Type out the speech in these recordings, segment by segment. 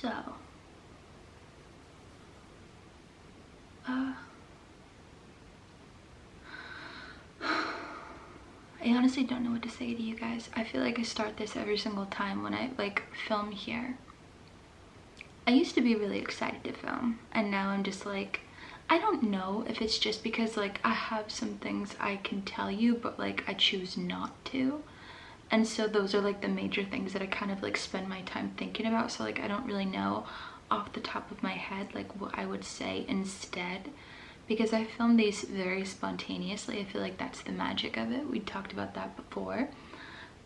So, I honestly don't know what to say to you guys. I feel like I start this every single time when I like film here. I used to be really excited to film, and now I'm just like, I don't know if it's just because like I have some things I can tell you, but like I choose not to. And so those are like the major things that I kind of like spend my time thinking about. So like I don't really know off the top of my head like what I would say instead, because I film these very spontaneously. I feel like that's the magic of it. We talked about that before.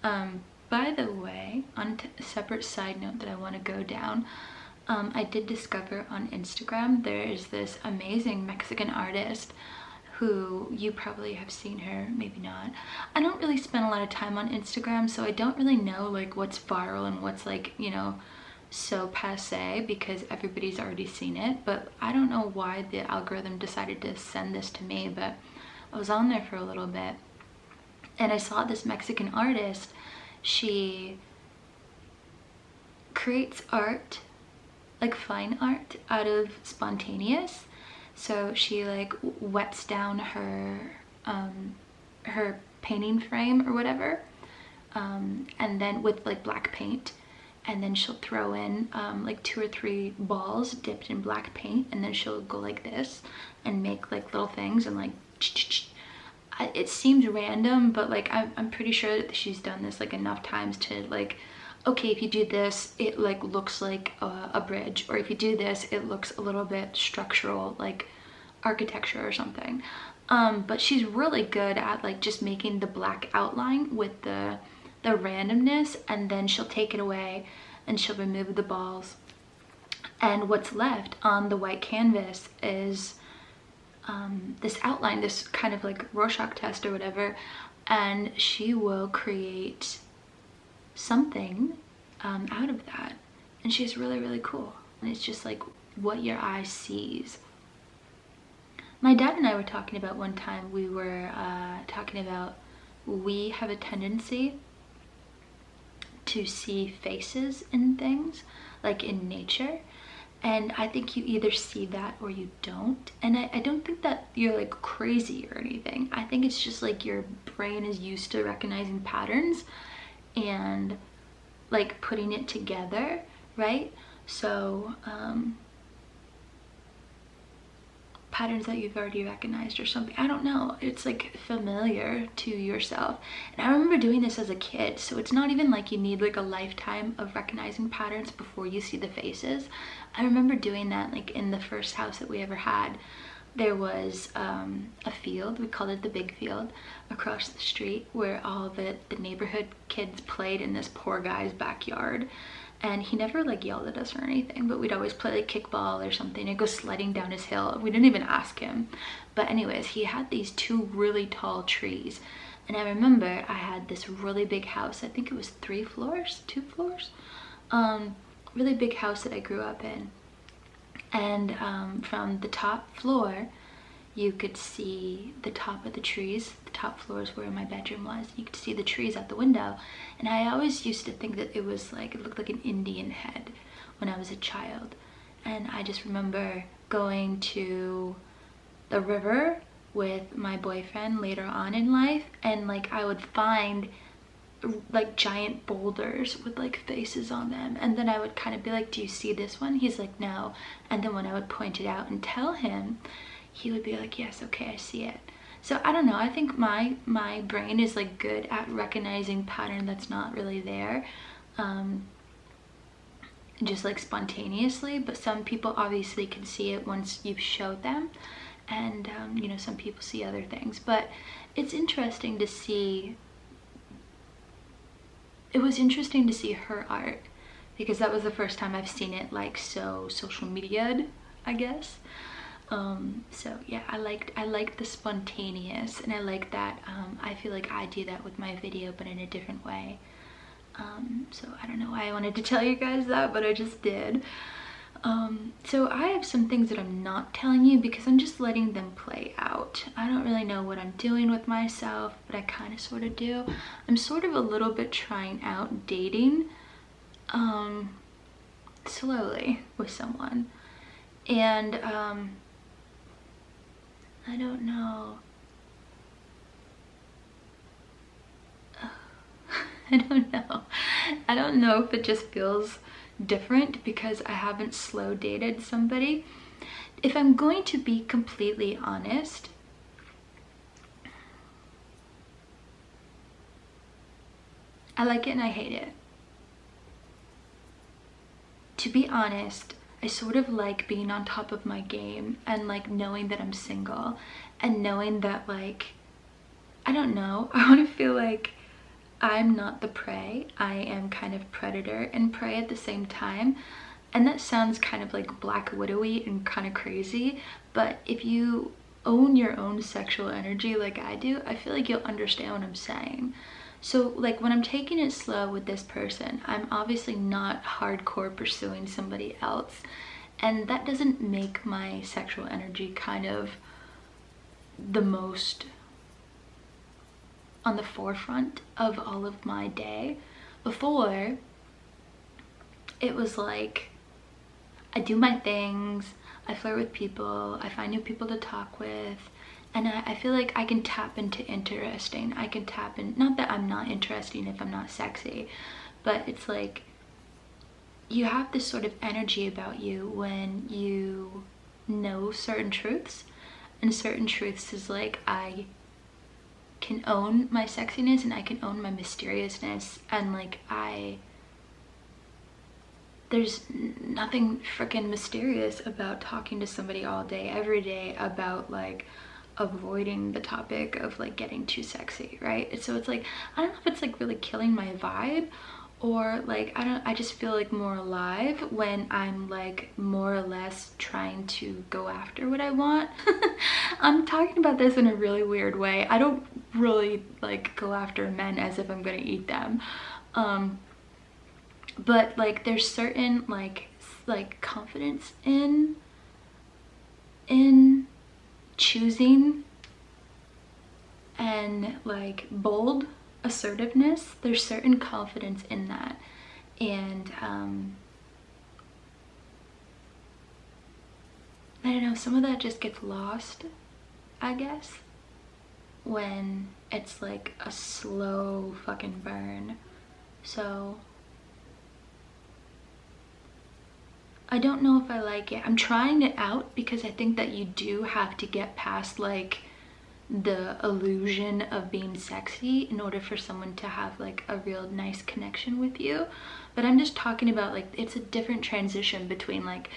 By the way, on a separate side note that I want to go down, I did discover on Instagram there is this amazing Mexican artist who you probably have seen her, maybe not. I don't really spend a lot of time on Instagram, so I don't really know like what's viral and what's like, you know, so passe, because everybody's already seen it. But I don't know why the algorithm decided to send this to me, but I was on there for a little bit and I saw this Mexican artist. She creates art, like fine art, out of spontaneous. So she like wets down her her painting frame or whatever, and then with like black paint, and then she'll throw in like 2 or 3 balls dipped in black paint, and then she'll go like this and make like little things and like it seems random, but like I'm pretty sure that she's done this like enough times to like, okay, if you do this it like looks like a bridge, or if you do this it looks a little bit structural, like architecture or something. But she's really good at like just making the black outline with the randomness, and then she'll take it away and she'll remove the balls, and what's left on the white canvas is this outline, this kind of like Rorschach test or whatever, and she will create something out of that. And she's really cool, and it's just like what your eye sees. My dad and I were talking about one time, we were talking about, we have a tendency to see faces in things, like in nature, and I think you either see that or you don't. And I don't think that you're like crazy or anything. I think it's just like your brain is used to recognizing patterns and like putting it together, right? So patterns that you've already recognized or something, I don't know, it's like familiar to yourself. And I remember doing this as a kid, so it's not even like you need like a lifetime of recognizing patterns before you see the faces. I remember doing that like in the first house that we ever had. There was a field, we called it the big field, across the street, where all the neighborhood kids played in this poor guy's backyard. And he never like yelled at us or anything, but we'd always play like kickball or something and go sledding down his hill. We didn't even ask him. But anyways, he had these 2 really tall trees. And I remember I had this really big house. I think it was 3 floors, 2 floors. Really big house that I grew up in. And from the top floor, you could see the top of the trees. The top floor is where my bedroom was. You could see the trees out the window. And I always used to think that it was like, it looked like an Indian head when I was a child. And I just remember going to the river with my boyfriend later on in life, and like I would find like giant boulders with like faces on them, and then I would kind of be like, do you see this one? He's like, no. And then when I would point it out and tell him, he would be like, yes, okay, I see it. So I don't know, I think my brain is like good at recognizing pattern that's not really there, just like spontaneously. But some people obviously can see it once you've showed them, and you know, some people see other things. But it's interesting to see, it was interesting to see her art, because that was the first time I've seen it like so social media'd, I guess. So yeah, I liked the spontaneous, and I like that. I feel like I do that with my video, but in a different way. So I don't know why I wanted to tell you guys that, but I just did. So I have some things that I'm not telling you because I'm just letting them play out. I don't really know what I'm doing with myself, but I kind of sort of do. I'm sort of a little bit trying out dating. slowly with someone. And I don't know. I don't know. I don't know if it just feels different because I haven't slow dated somebody. If I'm going to be completely honest, I like it and I hate it. To be honest, I sort of like being on top of my game and like knowing that I'm single and knowing that, like, I don't know, I want to feel like I'm not the prey. I am kind of predator and prey at the same time. And that sounds kind of like Black Widowy and kind of crazy, but if you own your own sexual energy like I do, I feel like you'll understand what I'm saying. So like when I'm taking it slow with this person, I'm obviously not hardcore pursuing somebody else. And that doesn't make my sexual energy kind of the most on the forefront of all of my day. Before, it was like, I do my things, I flirt with people, I find new people to talk with, and I feel like I can tap into interesting. I can tap in, not that I'm not interesting if I'm not sexy, but it's like you have this sort of energy about you when you know certain truths. And certain truths is like, I can own my sexiness and I can own my mysteriousness, and like there's nothing freaking mysterious about talking to somebody all day every day about like avoiding the topic of like getting too sexy, right? So it's like, I don't know if it's like really killing my vibe, or like I just feel like more alive when I'm like more or less trying to go after what I want. I'm talking about this in a really weird way. I don't really like go after men as if I'm gonna eat them, but like there's certain like confidence in choosing and like bold assertiveness. There's certain confidence in that, and I don't know, some of that just gets lost, I guess, when it's like a slow fucking burn. So I don't know if I like it. I'm trying it out because I think that you do have to get past like the illusion of being sexy in order for someone to have like a real nice connection with you. But I'm just talking about like, it's a different transition between like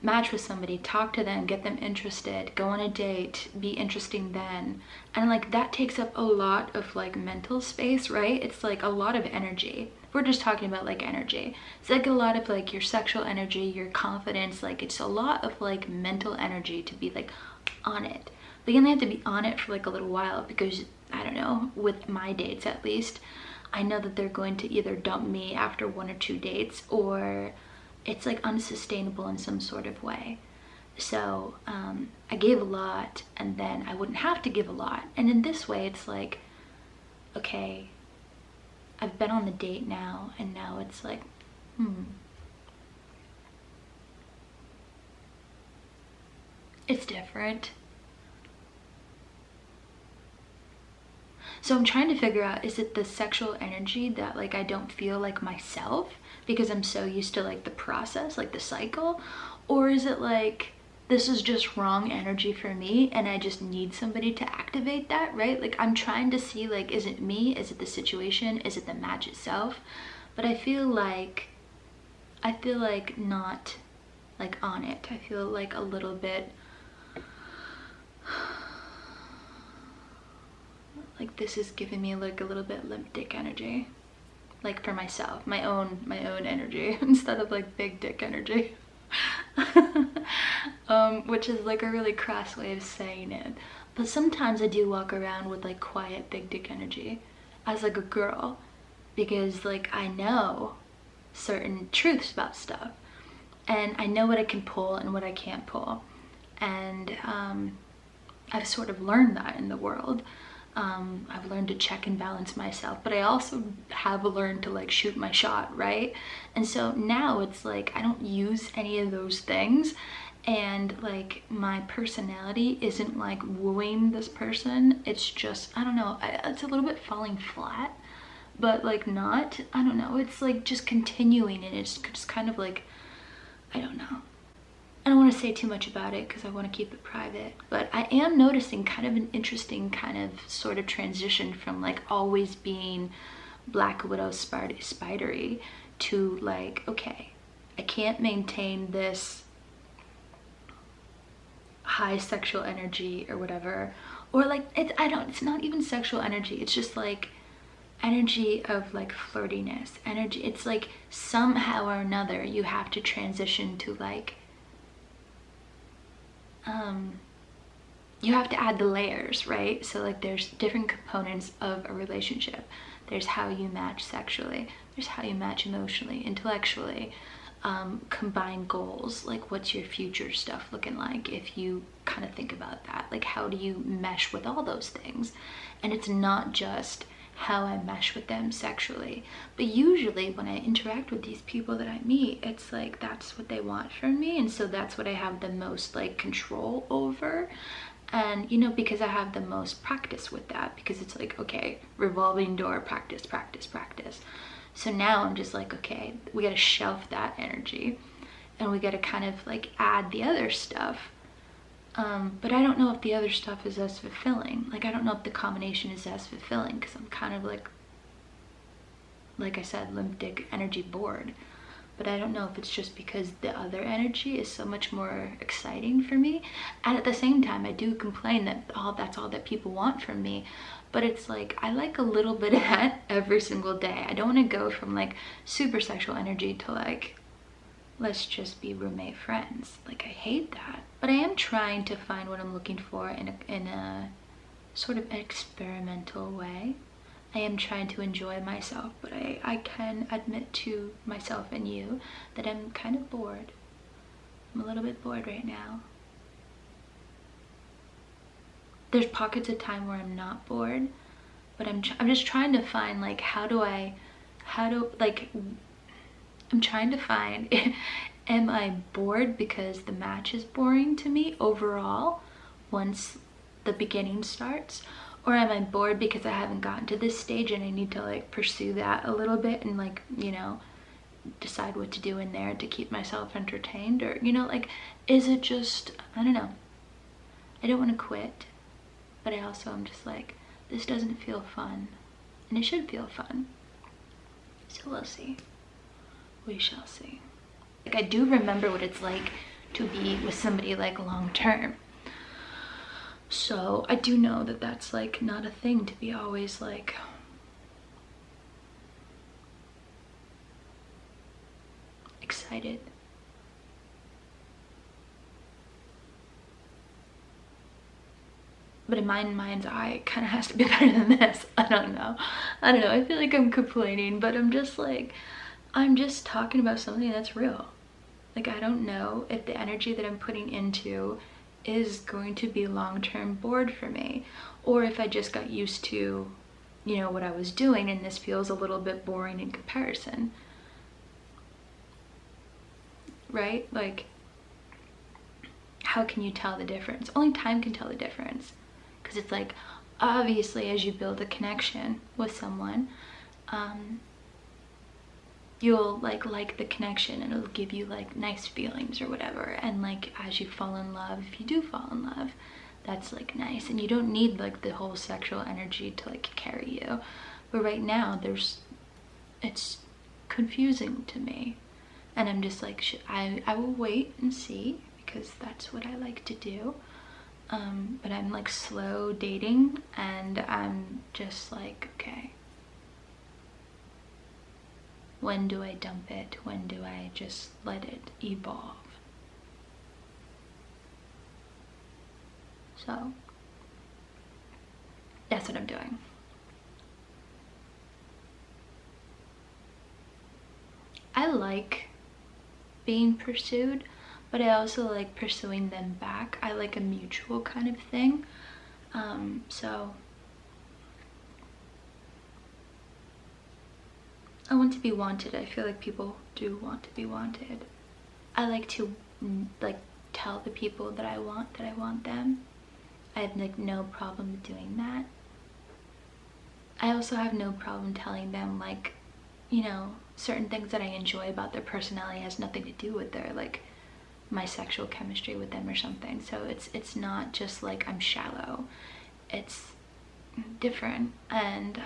match with somebody, talk to them, get them interested, go on a date, be interesting then. And like that takes up a lot of like mental space, right? It's like a lot of energy. We're just talking about like energy. It's like a lot of like your sexual energy, your confidence, like it's a lot of like mental energy to be like on it. But you only have to be on it for like a little while because, I don't know, with my dates at least, I know that they're going to either dump me after 1 or 2 dates, or it's like unsustainable in some sort of way. So I gave a lot and then I wouldn't have to give a lot. And in this way, it's like, okay, I've been on the date now, and now it's like, it's different. So I'm trying to figure out, is it the sexual energy that like I don't feel like myself because I'm so used to like the process, like the cycle? Or is it like, this is just wrong energy for me and I just need somebody to activate that, right? Like I'm trying to see like, is it me? Is it the situation? Is it the match itself? But I feel like not like on it. I feel like a little bit like this is giving me like a little bit limp dick energy, like for myself, my own energy instead of like big dick energy. Which is like a really crass way of saying it, but sometimes I do walk around with like quiet big dick energy as like a girl, because like I know certain truths about stuff and I know what I can pull and what I can't pull, and I've sort of learned that in the world. I've learned to check and balance myself, but I also have learned to like shoot my shot, right? And so now it's like I don't use any of those things, and like my personality isn't like wooing this person. It's just, I don't know, it's a little bit falling flat, but like not, I don't know, it's like just continuing, and it's just kind of like, I don't know. I don't want to say too much about it because I want to keep it private, but I am noticing kind of an interesting kind of sort of transition from like always being Black Widow spidery to like, okay, I can't maintain this high sexual energy or whatever, or like it's not even sexual energy, it's just like energy of like flirtiness energy. It's like somehow or another you have to transition to like you have to add the layers, right? So like there's different components of a relationship. There's how you match sexually, there's how you match emotionally, intellectually, combine goals, like what's your future stuff looking like if you kind of think about that, like how do you mesh with all those things. And it's not just how I mesh with them sexually, but usually when I interact with these people that I meet, it's like that's what they want from me, and so that's what I have the most like control over. And you know, because I have the most practice with that, because it's like, okay, revolving door, practice, practice, practice. So now I'm just like, okay, we got to shelf that energy and we got to kind of like add the other stuff. But I don't know if the other stuff is as fulfilling. Like I don't know if the combination is as fulfilling, because I'm kind of like I said, limp dick energy bored. But I don't know if it's just because the other energy is so much more exciting for me. And at the same time, I do complain that that's all that people want from me. But it's like, I like a little bit of that every single day. I don't want to go from like super sexual energy to like, let's just be roommate friends. Like I hate that. But I am trying to find what I'm looking for in a sort of experimental way. I am trying to enjoy myself, but I can admit to myself and you that I'm kind of bored. I'm a little bit bored right now. There's pockets of time where I'm not bored, but I'm just trying to find like I'm trying to find, am I bored because the match is boring to me overall once the beginning starts? Or am I bored because I haven't gotten to this stage and I need to like pursue that a little bit and like, you know, decide what to do in there to keep myself entertained? Or, you know, like, is it just, I don't know. I don't want to quit, but I also am just like, this doesn't feel fun. And it should feel fun. So we'll see. We shall see. Like I do remember what it's like to be with somebody like long term. So I do know that that's like not a thing to be always like excited. But in my mind's eye, it kind of has to be better than this. I don't know. I feel like I'm complaining, but I'm just like, I'm just talking about something that's real. Like I don't know if the energy that I'm putting into is going to be long-term bored for me, or if I just got used to, you know, what I was doing and this feels a little bit boring in comparison, right? Like how can you tell the difference? Only time can tell the difference, because it's like obviously as you build a connection with someone, you'll like the connection and it'll give you like nice feelings or whatever, and like as you fall in love, if you do fall in love, that's like nice, and you don't need like the whole sexual energy to like carry you. But right now it's confusing to me, and I'm just like, I will wait and see, because that's what I like to do. But I'm like slow dating, and I'm just like, okay, when do I dump it? When do I just let it evolve? So that's what I'm doing. I like being pursued, but I also like pursuing them back. I like a mutual kind of thing. So I want to be wanted. I feel like people do want to be wanted. I like to like tell the people that I want them. I have like no problem doing that. I also have no problem telling them, like, you know, certain things that I enjoy about their personality has nothing to do with their, like, my sexual chemistry with them or something. So it's not just like I'm shallow. It's different. And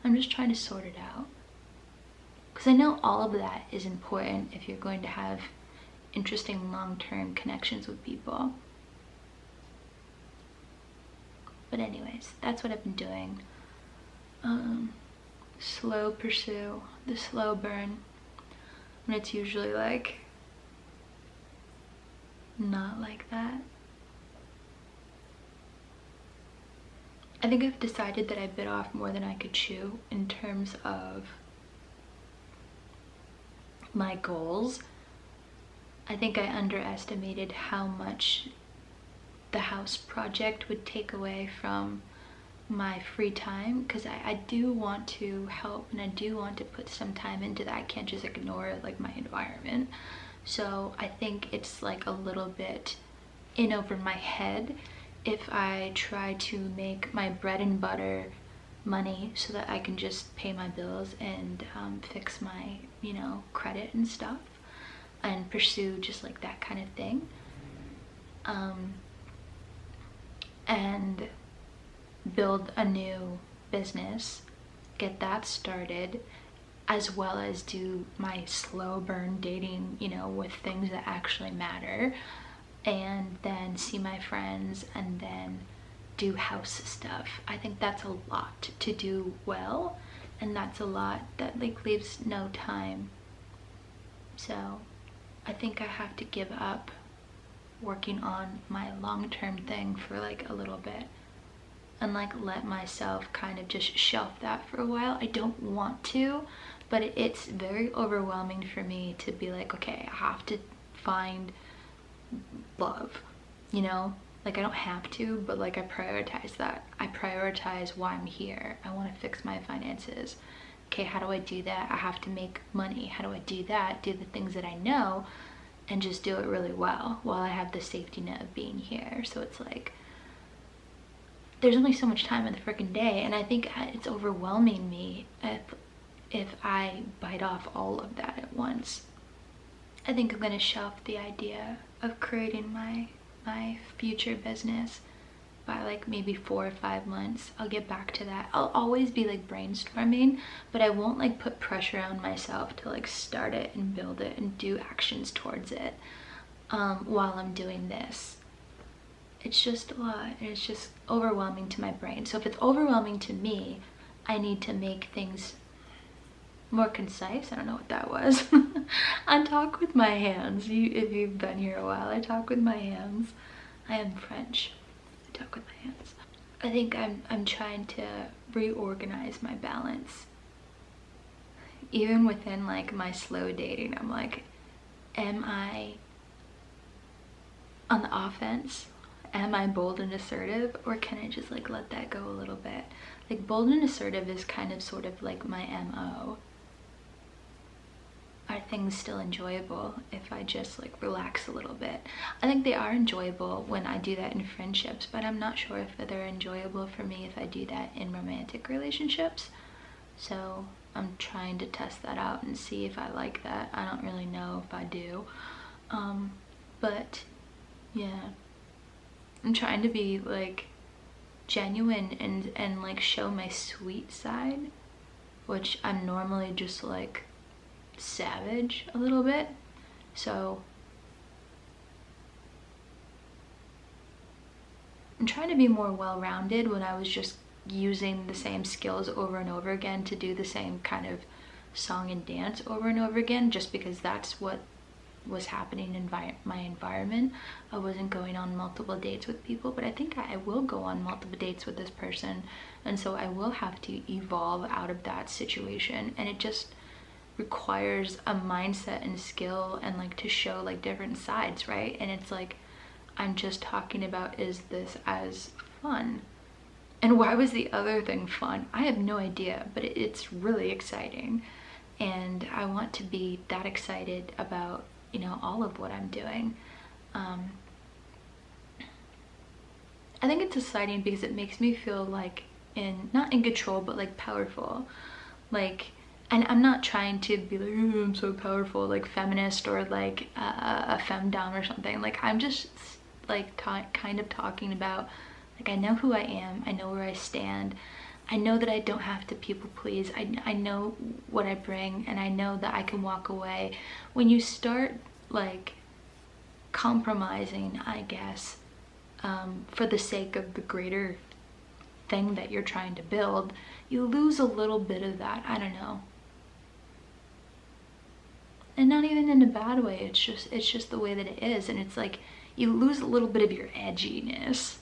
I'm just trying to sort it out, because I know all of that is important if you're going to have interesting long-term connections with people. But anyways, that's what I've been doing. Slow pursue, the slow burn, when it's usually like not like that. I think I've decided that I bit off more than I could chew in terms of my goals. I think I underestimated how much the house project would take away from my free time, because I do want to help and I do want to put some time into that. I can't just ignore like my environment. So I think it's like a little bit in over my head if I try to make my bread and butter money so that I can just pay my bills and fix my, you know, credit and stuff, and pursue just like that kind of thing. And build a new business, get that started, as well as do my slow burn dating, you know, with things that actually matter, and then see my friends, and then do house stuff. I think that's a lot to do well, and that's a lot that like leaves no time. So I think I have to give up working on my long-term thing for like a little bit, and like let myself kind of just shelf that for a while. I don't want to, but it's very overwhelming for me to be like, okay, I have to find love, you know? Like I don't have to, but like I prioritize that. I prioritize why I'm here. I want to fix my finances. Okay, how do I do that? I have to make money. How do I do that? Do the things that I know and just do it really well while I have the safety net of being here. So it's like, there's only so much time in the freaking day, and I think it's overwhelming me if I bite off all of that at once. I think I'm gonna shelf the idea of creating my future business by like maybe 4 or 5 months. I'll get back to that. I'll always be like brainstorming, but I won't like put pressure on myself to like start it and build it and do actions towards it while I'm doing this. It's just a lot, and it's just overwhelming to my brain. So if it's overwhelming to me, I need to make things more concise. I don't know what that was. I talk with my hands. If you've been here a while, I talk with my hands. I am French. I talk with my hands. I think I'm trying to reorganize my balance. Even within like my slow dating, I'm like, am I on the offense? Am I bold and assertive, or can I just like let that go a little bit? Like bold and assertive is kind of sort of like my MO. Are things still enjoyable if I just like relax a little bit? I think they are enjoyable when I do that in friendships, but I'm not sure if they're enjoyable for me if I do that in romantic relationships. So I'm trying to test that out and see if I like that. I don't really know if I do. But yeah, I'm trying to be like genuine and like show my sweet side, which I'm normally just like savage a little bit. So I'm trying to be more well-rounded when I was just using the same skills over and over again to do the same kind of song and dance over and over again, just because that's what was happening in my environment. I wasn't going on multiple dates with people, but I think I will go on multiple dates with this person, and so I will have to evolve out of that situation, and it just requires a mindset and skill and like to show like different sides, right? And it's like, I'm just talking about, is this as fun? And why was the other thing fun? I have no idea, but it's really exciting. And I want to be that excited about, you know, all of what I'm doing. I think it's exciting because it makes me feel like not in control, but like powerful. Like, and I'm not trying to be like, oh, I'm so powerful, like feminist or like a femdom or something. Like, I'm just like kind of talking about, like, I know who I am, I know where I stand, I know that I don't have to people please, I know what I bring, and I know that I can walk away. When you start like compromising, I guess, for the sake of the greater thing that you're trying to build, you lose a little bit of that. I don't know. And not even in a bad way, it's just the way that it is. And it's like you lose a little bit of your edginess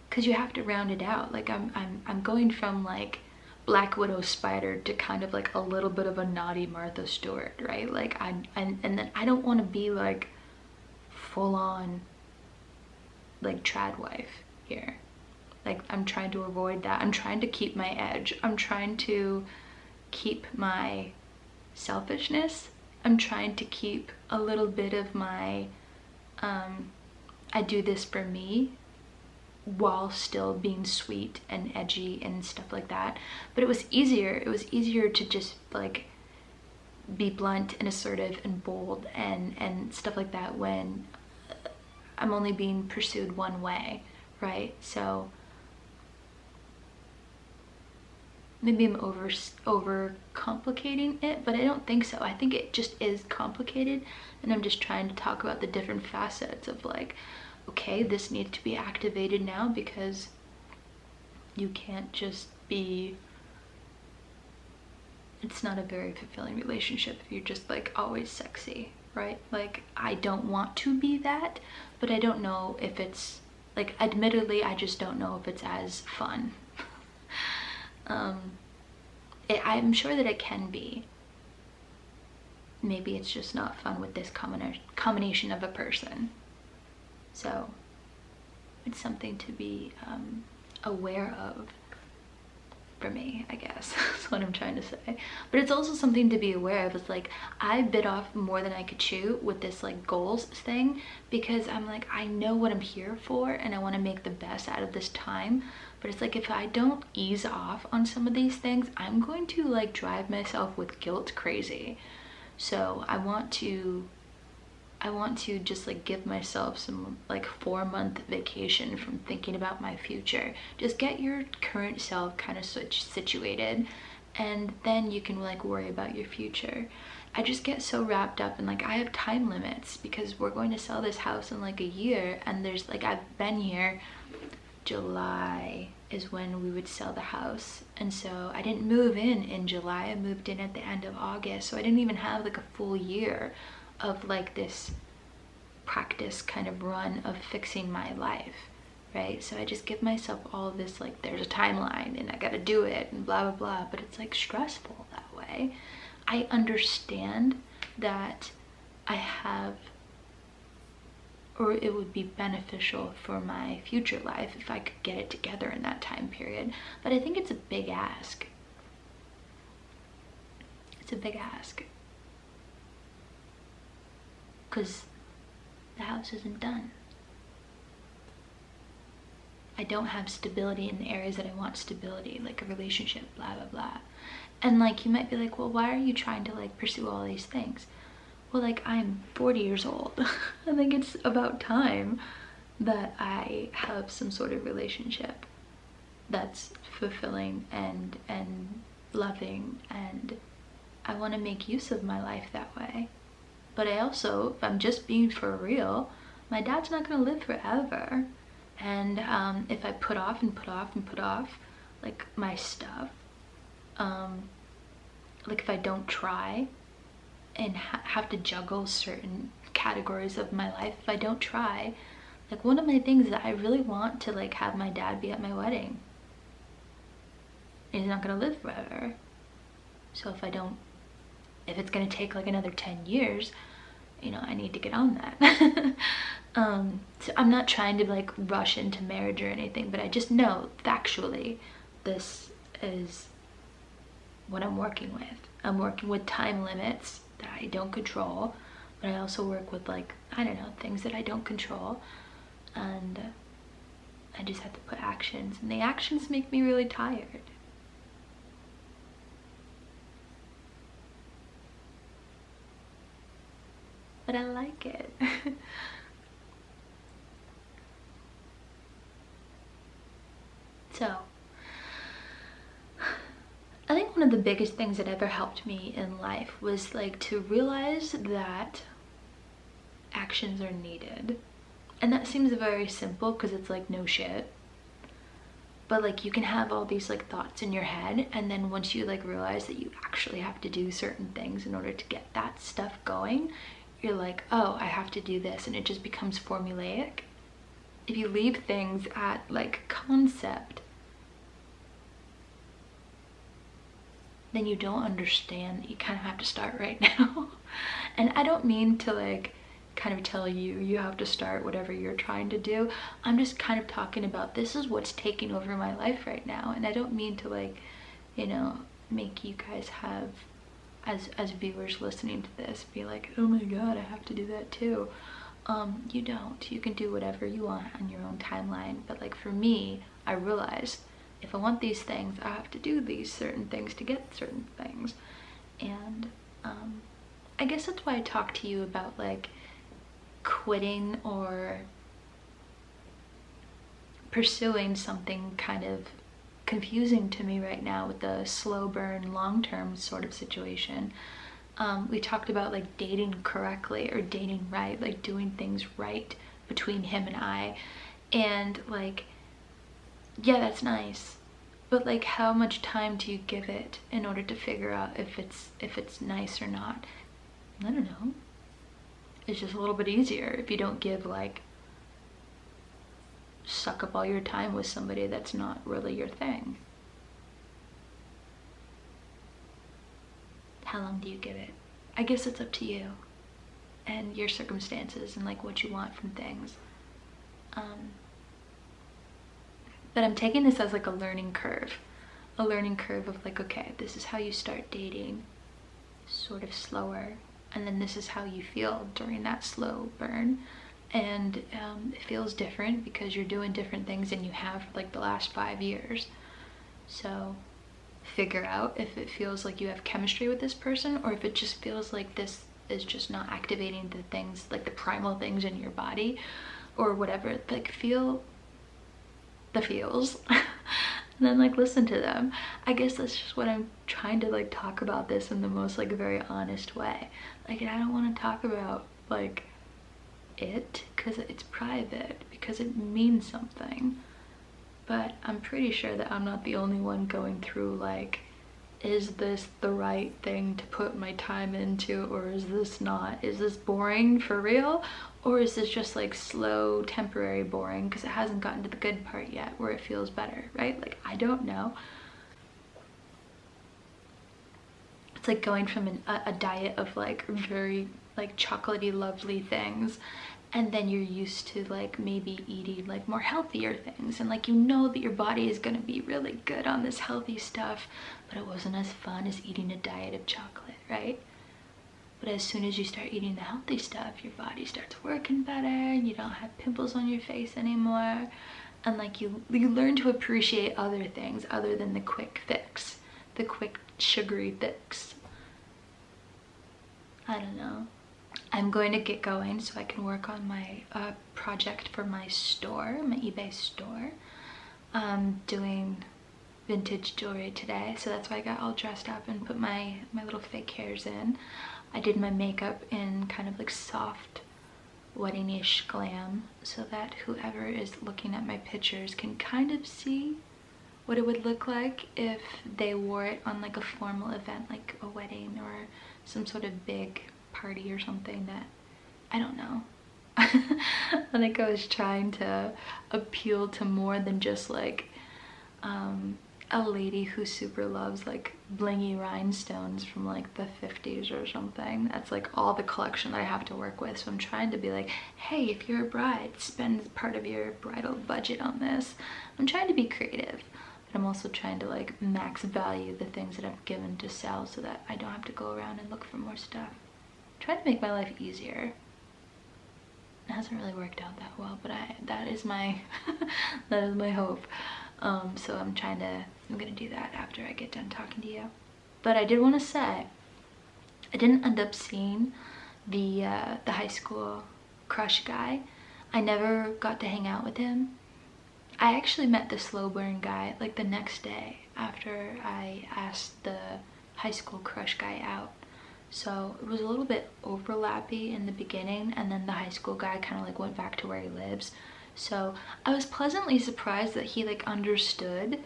because you have to round it out. Like I'm going from like Black Widow Spider to kind of like a little bit of a naughty Martha Stewart, right? Like and then I don't want to be like full on like trad wife here. Like, I'm trying to avoid that. I'm trying to keep my edge. I'm trying to keep my selfishness. I'm trying to keep a little bit of my I do this for me, while still being sweet and edgy and stuff like that. But it was easier to just like be blunt and assertive and bold and stuff like that when I'm only being pursued one way, right? So maybe I'm over complicating it, but I don't think so. I think it just is complicated, and I'm just trying to talk about the different facets of like, okay, this needs to be activated now because you can't just be, it's not a very fulfilling relationship if you're just like always sexy, right? Like, I don't want to be that, but I don't know if it's like, admittedly, I just don't know if it's as fun. I'm sure that it can be. Maybe it's just not fun with this combination of a person. So it's something to be aware of for me, I guess. That's what I'm trying to say. But it's also something to be aware of. It's like, I bit off more than I could chew with this like goals thing, because I'm like, I know what I'm here for and I want to make the best out of this time. But it's like, if I don't ease off on some of these things, I'm going to like drive myself with guilt crazy. So I want to just like give myself some like 4-month vacation from thinking about my future. Just get your current self kind of situated, and then you can like worry about your future. I just get so wrapped up in like, I have time limits because we're going to sell this house in like a year, and there's like, I've been here, July is when we would sell the house, and so I didn't move in July, I moved in at the end of August, so I didn't even have like a full year of like this practice kind of run of fixing my life, right? So I just give myself all this like, there's a timeline and I gotta do it and blah blah blah, but it's like stressful that way. I understand that I have, or it would be beneficial for my future life if I could get it together in that time period, but I think it's a big ask. It's a big ask because the house isn't done. I don't have stability in the areas that I want stability, like a relationship, blah blah blah. And like, you might be like, well, why are you trying to like pursue all these things? Well, like, I'm 40 years old. I think it's about time that I have some sort of relationship that's fulfilling and loving, and I want to make use of my life that way. But I also, if I'm just being for real, my dad's not gonna live forever. And if I put off and put off and put off like my stuff, like if I don't try and have to juggle certain categories of my life, if I don't try, like, one of my things is that I really want to like have my dad be at my wedding. He's not gonna live forever. So if it's gonna take like another 10 years, you know, I need to get on that. So I'm not trying to like rush into marriage or anything, but I just know factually this is what I'm working with. I'm working with time limits that I don't control, but I also work with, like, I don't know, things that I don't control, and I just have to put actions, and the actions make me really tired. But I like it. So I think one of the biggest things that ever helped me in life was like to realize that actions are needed. And that seems very simple because it's like no shit. But like you can have all these like thoughts in your head, and then once you like realize that you actually have to do certain things in order to get that stuff going, you're like, oh, I have to do this, and it just becomes formulaic. If you leave things at like concept, then you don't understand. You kind of have to start right now. And I don't mean to like kind of tell you have to start whatever you're trying to do. I'm just kind of talking about this is what's taking over my life right now, and I don't mean to like, you know, make you guys have, as viewers listening to this, be like, oh my god, I have to do that too. You don't. You can do whatever you want on your own timeline, but like for me, I realized if I want these things, I have to do these certain things to get certain things. And I guess that's why I talk to you about like quitting or pursuing something kind of confusing to me right now with the slow burn, long-term sort of situation. We talked about like dating correctly or dating right, like doing things right between him and I. And like, yeah, that's nice, but like how much time do you give it in order to figure out if it's nice or not? I don't know. It's just a little bit easier if you don't give like suck up all your time with somebody that's not really your thing. How long do you give it? I guess it's up to you and your circumstances and like what you want from things. But I'm taking this as like a learning curve of like, okay, this is how you start dating, sort of slower, and then this is how you feel during that slow burn. And it feels different because you're doing different things than you have for like the last 5 years. So figure out if it feels like you have chemistry with this person, or if it just feels like this is just not activating the things, like the primal things in your body or whatever. Like feel the feels and then like listen to them. I guess that's just what I'm trying to like talk about this in the most like very honest way. Like I don't want to talk about like it because it's private, because it means something, but I'm pretty sure that I'm not the only one going through like, is this the right thing to put my time into, or is this not? Is this boring for real, or is this just like slow temporary boring because it hasn't gotten to the good part yet where it feels better, right? Like I don't know. It's like going from a diet of like very like chocolatey lovely things, and then you're used to like maybe eating like more healthier things, and like you know that your body is going to be really good on this healthy stuff, but it wasn't as fun as eating a diet of chocolate, right? But as soon as you start eating the healthy stuff, your body starts working better, and you don't have pimples on your face anymore, and like you learn to appreciate other things other than the quick fix, the quick sugary fix. I don't know. I'm going to get going so I can work on my project for my store, my eBay store. Doing vintage jewelry today, so that's why I got all dressed up and put my little fake hairs in. I did my makeup in kind of like soft wedding-ish glam, so that whoever is looking at my pictures can kind of see what it would look like if they wore it on like a formal event, like a wedding or some sort of big party or something that, I don't know. I think I was trying to appeal to more than just like a lady who super loves like blingy rhinestones from like the 50s or something. That's like all the collection that I have to work with. So I'm trying to be like, hey, if you're a bride, spend part of your bridal budget on this. I'm trying to be creative, but I'm also trying to like max value the things that I've given to sell so that I don't have to go around and look for more stuff. I'm trying to make my life easier. It hasn't really worked out that well, but that is my that is my hope. So I'm gonna do that after I get done talking to you. But I did want to say, I didn't end up seeing the high school crush guy. I never got to hang out with him. I actually met the slow burn guy like the next day after I asked the high school crush guy out. So it was a little bit overlappy in the beginning, and then the high school guy kind of like went back to where he lives. So I was pleasantly surprised that he like understood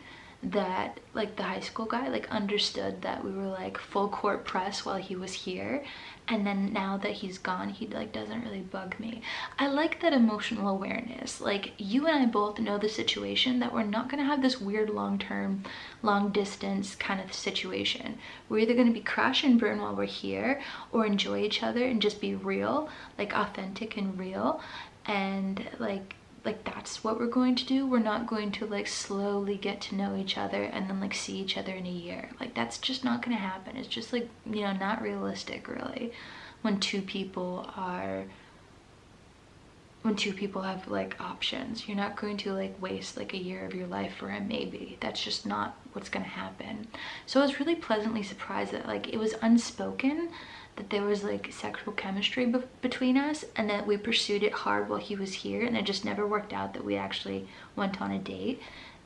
that, like the high school guy like understood that we were like full court press while he was here, and then now that he's gone, he like doesn't really bug me. I like that emotional awareness. Like, you and I both know the situation, that we're not gonna have this weird long-term, long distance kind of situation. We're either gonna be crash and burn while we're here, or enjoy each other and just be real, like authentic and real, and like that's what we're going to do. We're not going to like slowly get to know each other and then like see each other in a year. Like, that's just not gonna happen. It's just like, you know, not realistic really when two people have like options. You're not going to like waste like a year of your life for a maybe. That's just not what's gonna happen. So I was really pleasantly surprised that like it was unspoken that there was like sexual chemistry between us, and that we pursued it hard while he was here, and it just never worked out that we actually went on a date.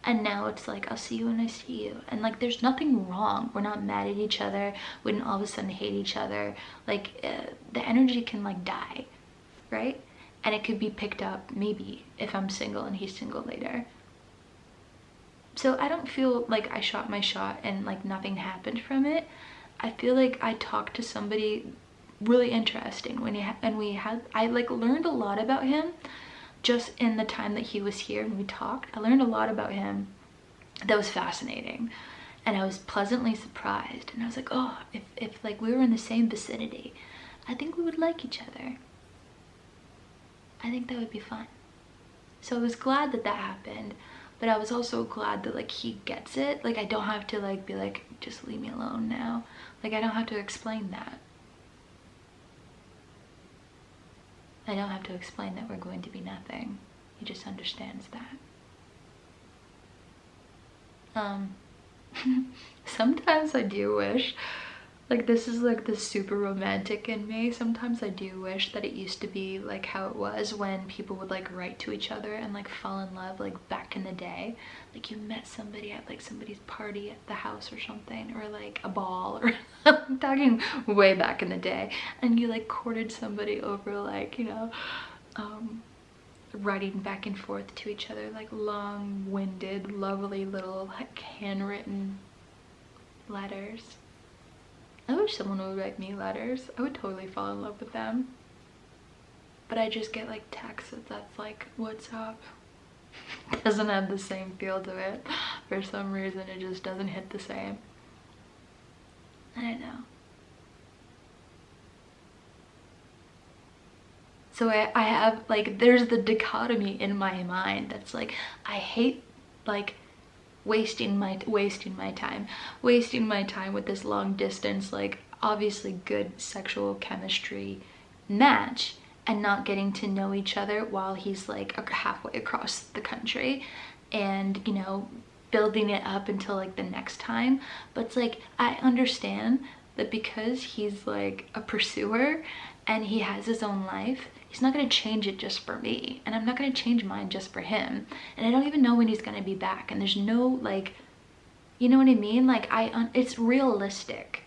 And now it's like, I'll see you when I see you, and like there's nothing wrong. We're not mad at each other. We didn't all of a sudden hate each other. Like the energy can like die, right? And it could be picked up maybe if I'm single and he's single later. So I don't feel like I shot my shot and like nothing happened from it. I feel like I talked to somebody really interesting I like learned a lot about him just in the time that he was here and we talked. I learned a lot about him that was fascinating, and I was pleasantly surprised, and I was like, oh, if like we were in the same vicinity, I think we would like each other. I think that would be fun. So I was glad that that happened, but I was also glad that like he gets it. Like, I don't have to like be like, just leave me alone now. Like, I don't have to explain that. I don't have to explain that we're going to be nothing. He just understands that. Sometimes I do wish, like, this is like the super romantic in me, sometimes I do wish that it used to be like how it was when people would like write to each other and like fall in love, like back in the day. Like, you met somebody at like somebody's party at the house or something, or like a ball, or I'm talking way back in the day, and you like courted somebody over like, you know, writing back and forth to each other, like long-winded, lovely little like handwritten letters. I wish someone would write me letters. I would totally fall in love with them. But I just get like texts that's like, what's up? Doesn't have the same feel to it. For some reason, it just doesn't hit the same. I don't know. So I have like, there's the dichotomy in my mind that's like, I hate like wasting my time with this long distance, like obviously good sexual chemistry match, and not getting to know each other while he's like halfway across the country, and you know, building it up until like the next time. But it's like, I understand that because he's like a pursuer and he has his own life, he's not going to change it just for me, and I'm not going to change mine just for him. And I don't even know when he's going to be back, and there's no like, you know what I mean? Like, it's realistic.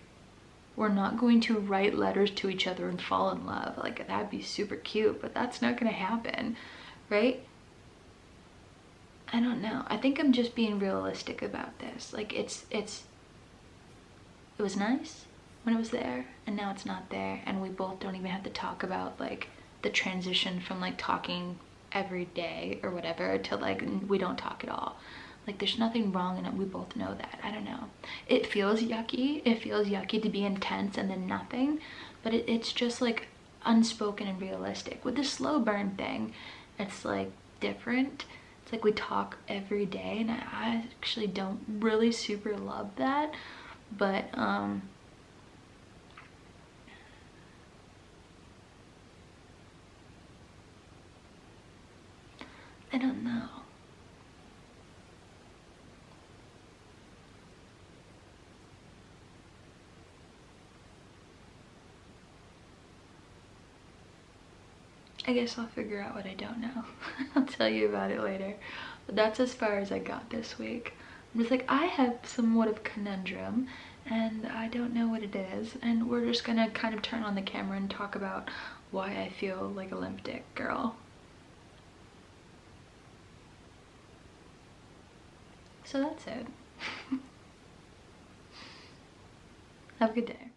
We're not going to write letters to each other and fall in love. Like, that'd be super cute, but that's not going to happen, right? I don't know. I think I'm just being realistic about this. Like, it was nice when it was there, and now it's not there, and we both don't even have to talk about like the transition from like talking every day or whatever to like we don't talk at all. Like there's nothing wrong in it. We both know that. I don't know. It feels yucky. It feels yucky to be intense and then nothing. But it's just like unspoken and realistic. With the slow burn thing, it's like different. It's like we talk every day and I actually don't really super love that. But I don't know. I guess I'll figure out what I don't know. I'll tell you about it later. But that's as far as I got this week. I'm just like, I have somewhat of conundrum and I don't know what it is. And we're just gonna kind of turn on the camera and talk about why I feel like a limp dick girl. So that's it. Have a good day.